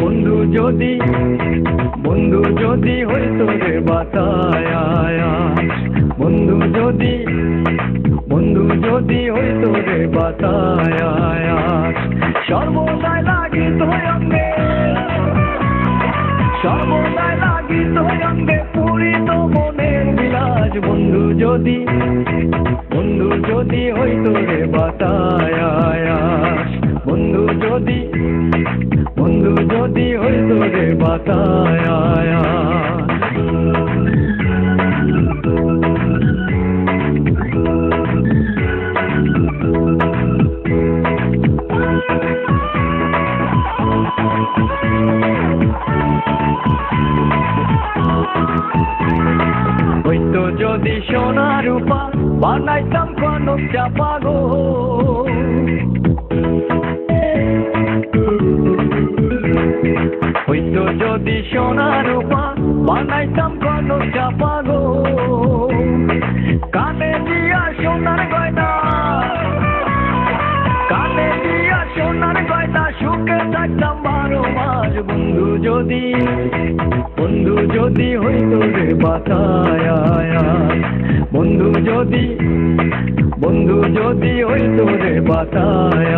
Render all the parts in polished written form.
বন্ধু যদি হইতো রে বাতায়, বন্ধু যদি হইতো রে বাতায়, সর্বদাই লাগিত অঙ্গে, সর্বদাই লাগিত অঙ্গে পুরিত মনের বিলাস। বন্ধু যদি হইতো রে বাতায়, বন্ধু যদি হইতো রে বাতায়। হইতো যদি সোনা রূপা বানাইতাম কনক চাপা গো, হইতো যদি সোনা রূপা বানাইতাম কনক চাপা গো, কানে দিয়া সোনার গয়না, কানে দিয়া সোনার গয়না, সুখে থাকতাম 12 মাস। বন্ধু যদি হইতো রে বাতায়, বন্ধু যদি হইতো রে বাতায়।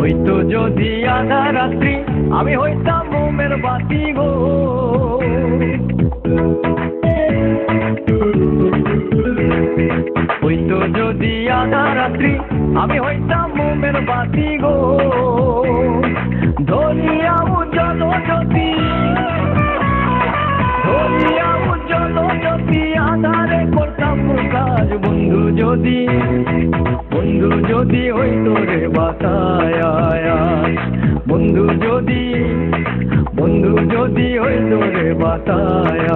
হইতো যদি আধা রাত্রি আমি হইতাম মোমের বাতি গো, হইতো যদি আধা রাত্রি আমি হইতাম মোমের বাতি গো, ধরিয়া উজ্জ্বল জ্যোতি, ধরিয়া উজ্জ্বল জ্যোতি, আধারে করতাম কাজ। বন্ধু যদি হইতো রে বাতায়, বন্ধু যদি হইতো রে বাতায়।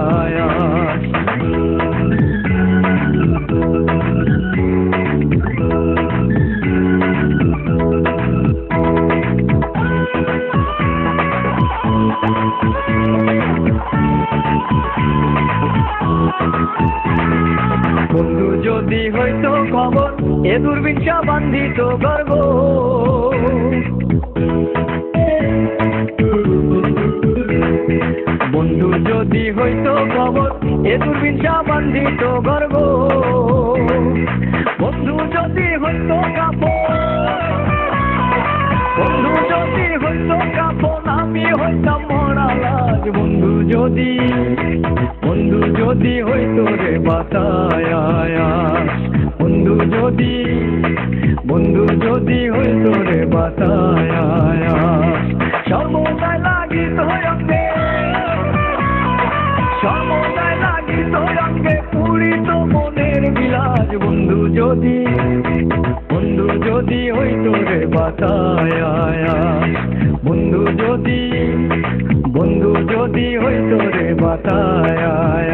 বন্ধু যদি হইতো খবর এ দুর্বিষা বান্ধিত গর্ব, বন্ধু যদি হইতো খবর এ দুর্বিষা বান্ধিত গর্ব, বন্ধু যদি হইতো কাপড়, বন্ধু যদি হইতো কাপড়, আমি হইতাম মরা লাজ। বন্ধু যদি হইতো রে বাতায়, বন্ধু যদি হইতো রে বাতায়, সর্বদাই লাগিত অঙ্গে, সর্বদাই লাগিত অঙ্গে পুরিত মনের বিলাস। বন্ধু যদি হইতো রে বাতায়, বন্ধু যদি হইতো রে বাতায়।